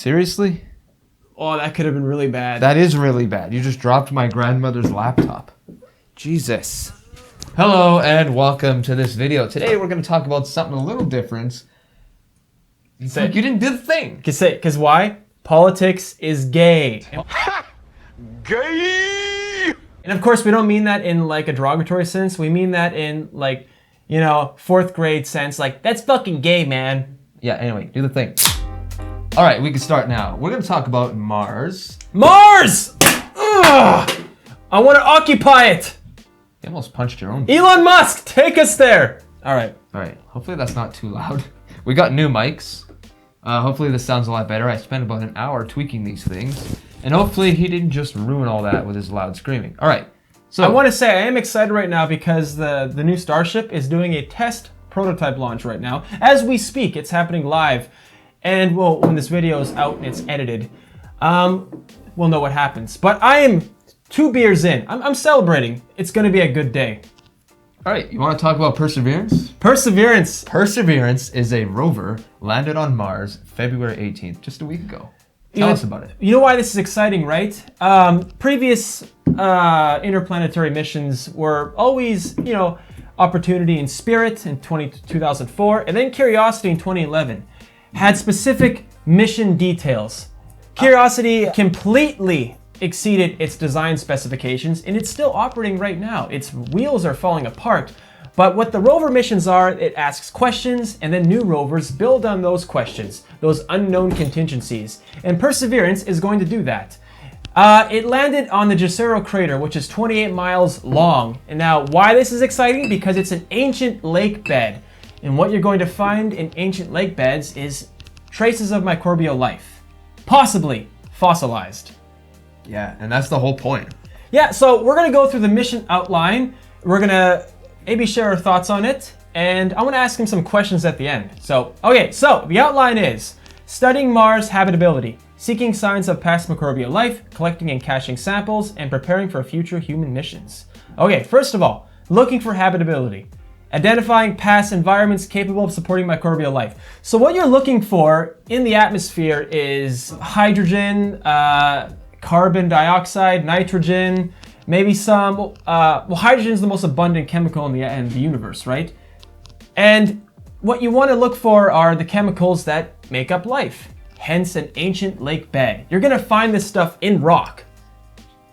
Seriously? Oh, that could have been really bad. That is really bad. You just dropped my grandmother's laptop. Jesus. Hello and welcome to this video. Today we're going to talk about something a little different. You didn't do the thing. Because why? Politics is gay. Gay! And of course, we don't mean that in like a derogatory sense. We mean that in like, you know, 4th grade sense. Like, that's fucking gay, man. Yeah, anyway, do the thing. All right, we can start now. We're going to talk about Mars. Mars! Ugh! I want to occupy it. You almost punched your own. Elon Musk, take us there. All right. Hopefully that's not too loud. We got new mics. Hopefully this sounds a lot better. I spent about an hour tweaking these things. And hopefully he didn't just ruin all that with his loud screaming. All right. So I want to say I am excited right now because the new Starship is doing a test prototype launch right now. As we speak, it's happening live. And well, when this video is out and it's edited, we'll know what happens. But I am 2 beers in. I'm celebrating. It's going to be a good day. All right, you want to talk about Perseverance? Perseverance. Perseverance is a rover landed on Mars February 18th, just a week ago. Tell us about it. You know why this is exciting, right? Previous interplanetary missions were always, you know, Opportunity and Spirit in 2004, and then Curiosity in 2011 had specific mission details. Curiosity completely exceeded its design specifications, and it's still operating right now. Its wheels are falling apart. But what the rover missions are, it asks questions, and then new rovers build on those questions, those unknown contingencies. And Perseverance is going to do that. It landed on the Jezero crater, which is 28 miles long. And now, why this is exciting? Because it's an ancient lake bed. And what you're going to find in ancient lake beds is traces of microbial life, possibly fossilized. Yeah, and that's the whole point. Yeah, so we're gonna go through the mission outline. We're gonna maybe share our thoughts on it, and I wanna ask him some questions at the end. So the outline is studying Mars habitability, seeking signs of past microbial life, collecting and caching samples, and preparing for future human missions. Okay, first of all, looking for habitability. Identifying past environments capable of supporting microbial life. So what you're looking for in the atmosphere is hydrogen, carbon dioxide, nitrogen, maybe some, hydrogen is the most abundant chemical in the universe, right? And what you want to look for are the chemicals that make up life, hence an ancient lake bed. You're going to find this stuff in rock.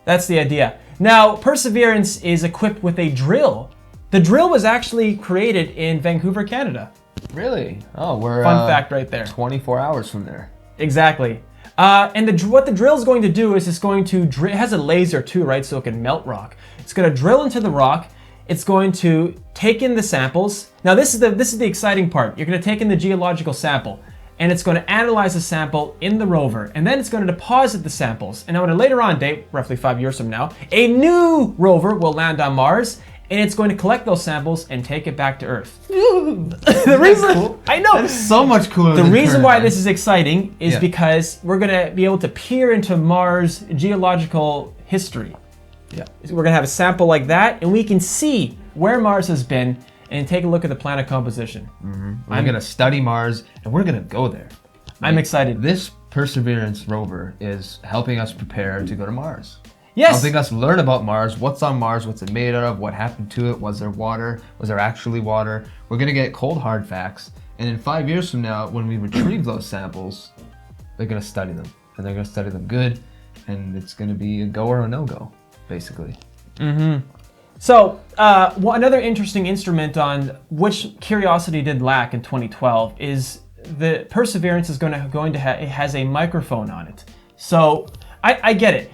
That's the idea. Now, Perseverance is equipped with a drill. The drill was actually created in Vancouver, Canada. Really? Oh, we're fun fact right there. 24 hours from there. Exactly. And what the drill is going to do is it's going to it has a laser too, right? So it can melt rock. It's going to drill into the rock. It's going to take in the samples. Now this is the exciting part. You're going to take in the geological sample, and it's going to analyze the sample in the rover, and then it's going to deposit the samples. And now at a later on date, roughly 5 years from now, a new rover will land on Mars, and it's going to collect those samples and take it back to Earth. The reason cool? I know that's so much cooler. The reason why this is exciting is because we're going to be able to peer into Mars' geological history. Yeah, we're going to have a sample like that, and we can see where Mars has been and take a look at the planet composition. Mm-hmm. We're going to study Mars, and we're going to go there. I'm excited. This Perseverance rover is helping us prepare to go to Mars. Yes. Helping us learn about Mars, what's on Mars, what's it made out of, what happened to it, was there water, was there actually water? We're gonna get cold hard facts, and in 5 years from now, when we retrieve those samples, they're gonna study them, and they're gonna study them good, and it's gonna be a go or a no-go, basically. Mm-hmm. So, another interesting instrument on which Curiosity did lack in 2012 is the Perseverance is it has a microphone on it. So, I get it.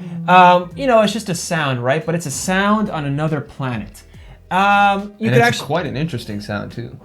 You know, it's just a sound, right? But it's a sound on another planet. It's quite an interesting sound too.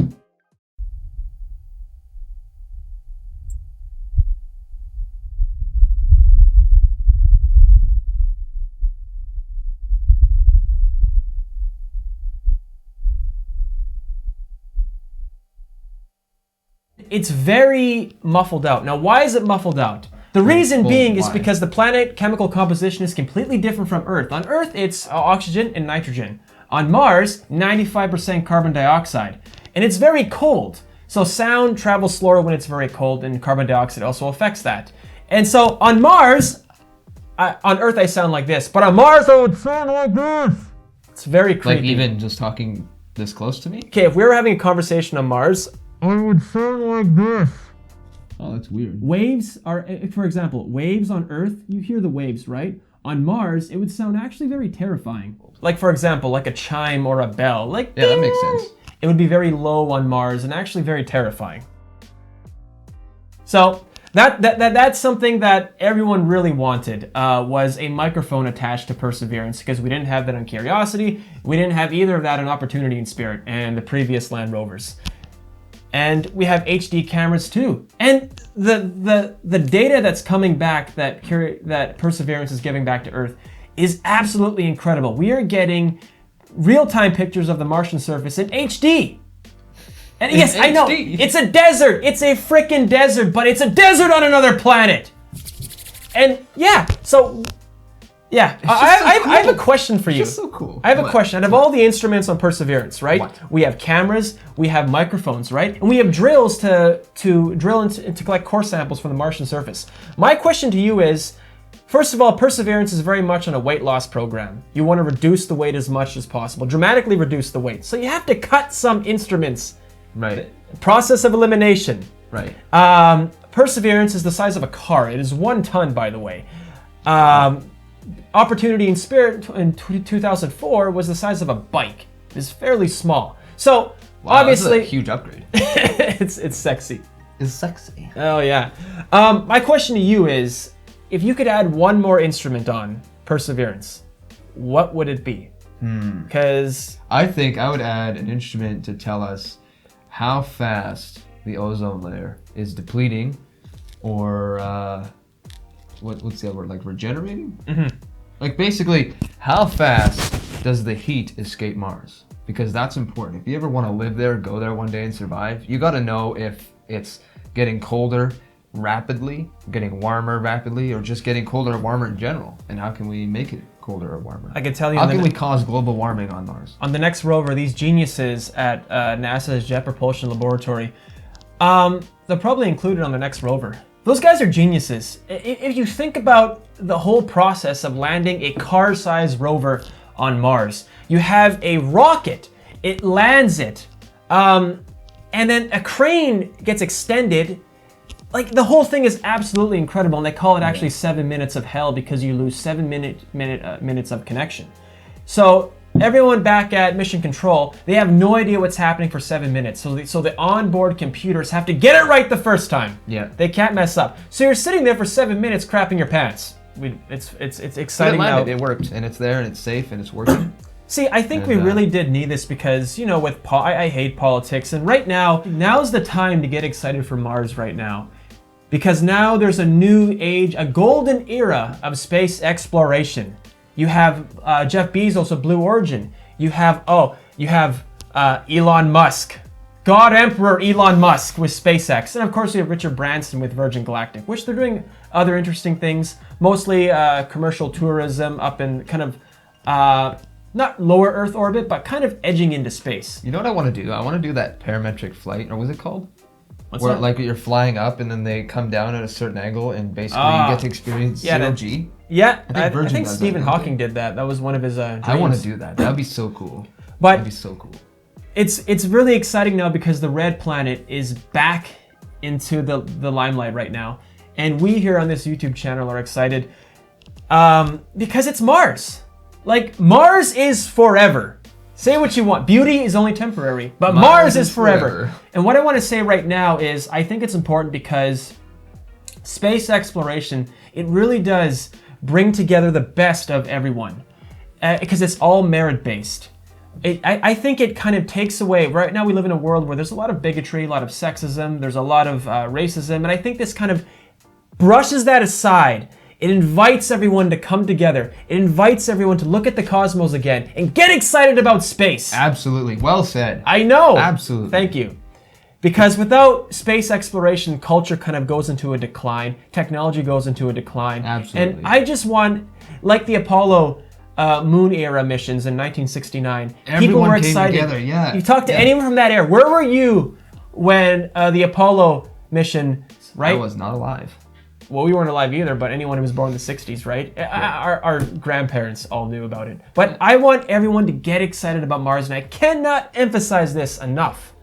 It's very muffled out. Now, why is it muffled out? The reason being is because the planet chemical composition is completely different from Earth. On Earth, it's oxygen and nitrogen. On Mars, 95% carbon dioxide. And it's very cold. So sound travels slower when it's very cold, and carbon dioxide also affects that. And so on Mars, on Earth I sound like this, but on Mars I would sound like this. It's very creepy. Like even just talking this close to me? Okay, if we were having a conversation on Mars, I would sound like this. Oh, that's weird. Waves are, for example, waves on Earth, you hear the waves, right? On Mars, it would sound actually very terrifying. Like, for example, like a chime or a bell. Like, yeah, that makes sense. It would be very low on Mars and actually very terrifying. So that's something that everyone really wanted, was a microphone attached to Perseverance, because we didn't have that on Curiosity. We didn't have either of that on Opportunity and Spirit and the previous land rovers. And we have HD cameras too. And the data that's coming back that Perseverance is giving back to Earth is absolutely incredible. We are getting real-time pictures of the Martian surface in HD. And yes, I know, it's a desert. It's a freaking desert, but it's a desert on another planet. And yeah, so yeah, I have a question for you. It's just so cool. I have a question. Out of all the instruments on Perseverance, right? What? We have cameras, we have microphones, right? And we have drills to drill and to collect core samples from the Martian surface. My question to you is, first of all, Perseverance is very much on a weight loss program. You want to reduce the weight as much as possible, dramatically reduce the weight. So you have to cut some instruments. Right. Process of elimination. Right. Perseverance is the size of a car. It is 1 ton, by the way. Opportunity and Spirit in 2004 was the size of a bike. It's fairly small. So wow, obviously, this is a huge upgrade. it's sexy. It's sexy. Oh yeah. My question to you is, if you could add one more instrument on Perseverance, what would it be? Because I think I would add an instrument to tell us how fast the ozone layer is depleting, or what's the other word? Like regenerating? Mm-hmm. Like basically, how fast does the heat escape Mars? Because that's important. If you ever want to live there, go there one day and survive, you got to know if it's getting colder rapidly, getting warmer rapidly, or just getting colder or warmer in general. And how can we make it colder or warmer? I can tell you. How can we cause global warming on Mars? On the next rover, these geniuses at NASA's Jet Propulsion Laboratory, they'll probably include it on the next rover. Those guys are geniuses. If you think about the whole process of landing a car-sized rover on Mars, you have a rocket, it lands it, and then a crane gets extended. Like, the whole thing is absolutely incredible, and they call it actually 7 minutes of hell because you lose 7 minutes of connection. So everyone back at Mission Control, they have no idea what's happening for 7 minutes. So the onboard computers have to get it right the first time. Yeah. They can't mess up. So you're sitting there for 7 minutes crapping your pants. It's exciting now. It worked, and it's there, and it's safe, and it's working. See, I think we really did need this because, you know, with I hate politics, and right now's the time to get excited for Mars right now. Because now there's a new age, a golden era of space exploration. You have Jeff Bezos of Blue Origin. You have Elon Musk, God Emperor Elon Musk with SpaceX, and of course you have Richard Branson with Virgin Galactic, which they're doing other interesting things, mostly commercial tourism up in kind of not lower Earth orbit, but kind of edging into space. You know what I want to do? I want to do that parametric flight, or what's it called? What's Where that? like you're flying up and then they come down at a certain angle and basically you get to experience zero G. Yeah, I Virgin think does Stephen that, Hawking did that. That was one of his dreams. I want to do that. That'd be so cool. But that'd be so cool. It's really exciting now because the red planet is back into the limelight right now. And we here on this YouTube channel are excited because it's Mars. Like, Mars is forever. Say what you want. Beauty is only temporary, but Mars is forever. And what I want to say right now is I think it's important because space exploration, it really does bring together the best of everyone because it's all merit-based. I think it kind of takes away, right now we live in a world where there's a lot of bigotry, a lot of sexism, there's a lot of racism, and I think this kind of brushes that aside. It invites everyone to come together. It invites everyone to look at the cosmos again and get excited about space. Absolutely. Well said. I know. Absolutely. Thank you. Because without space exploration, culture kind of goes into a decline. Technology goes into a decline. Absolutely. And I just want, like the Apollo moon era missions in 1969, people were excited. Came together, yeah. You talk to anyone from that era. Where were you when the Apollo mission, right? I was not alive. well, we weren't alive either, but anyone who was born in the 60s, right? Our grandparents all knew about it. But I want everyone to get excited about Mars, and I cannot emphasize this enough.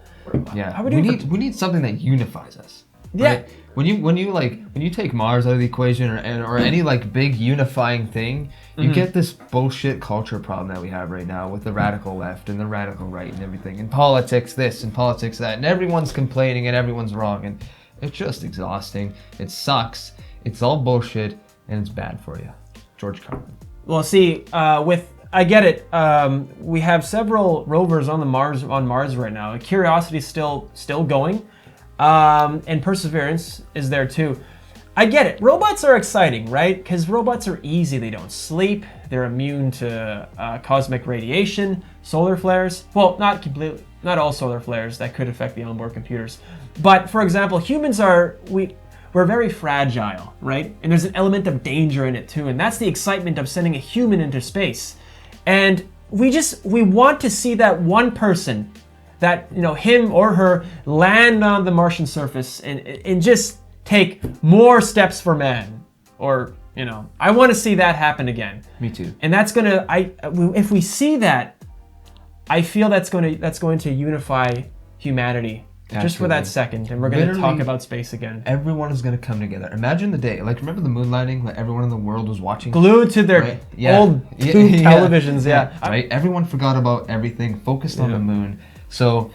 Yeah, we need something that unifies us. Yeah. Right? When you take Mars out of the equation or any like big unifying thing, you get this bullshit culture problem that we have right now with the radical left and the radical right and everything, and politics this and politics that, and everyone's complaining and everyone's wrong, and it's just exhausting. It sucks. It's all bullshit and it's bad for you. George Carlin. Well, see, I get it. We have several rovers on Mars right now. Curiosity's still going. And Perseverance is there too. I get it. Robots are exciting, right? Because robots are easy. They don't sleep. They're immune to cosmic radiation, solar flares. Well, not completely, not all solar flares that could affect the onboard computers. But for example, humans we're very fragile, right? And there's an element of danger in it too. And that's the excitement of sending a human into space. And we want to see that one person, that, you know, him or her, land on the Martian surface and just take more steps for man. Or, you know, I want to see that happen again. Me too. And that's if we see that, I feel that's going to unify humanity. Absolutely. Just for that second, and we're going to talk about space again. Everyone is going to come together. Imagine the day, like, remember the moon landing? Like, everyone in the world was watching, glued to their old tube televisions. Yeah, right. Everyone forgot about everything, focused on the moon. So,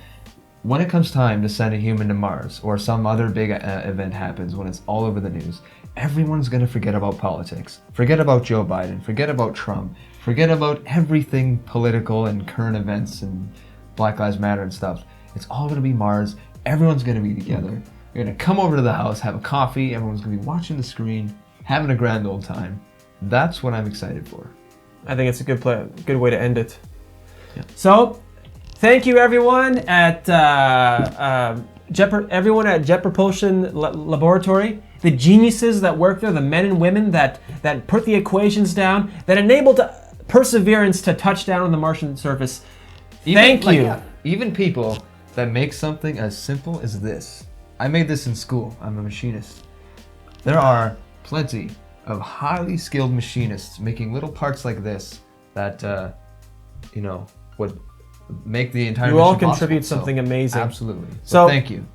when it comes time to send a human to Mars, or some other big event happens when it's all over the news, everyone's going to forget about politics, forget about Joe Biden, forget about Trump, forget about everything political and current events and Black Lives Matter and stuff. It's all going to be Mars. Everyone's going to be together. You're going to come over to the house, have a coffee. Everyone's going to be watching the screen, having a grand old time. That's what I'm excited for. I think it's a good way to end it. Yeah. So, thank you everyone at Jet Propulsion Laboratory, the geniuses that work there, the men and women that put the equations down, that enabled Perseverance to touch down on the Martian surface. Thank you. Even people that make something as simple as this. I made this in school. I'm a machinist. There are plenty of highly skilled machinists making little parts like this that, would make the entire mission You all possible. contribute something amazing. Absolutely. So thank you.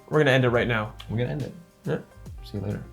We're going to end it right now. We're going to end it. Yeah. See you later.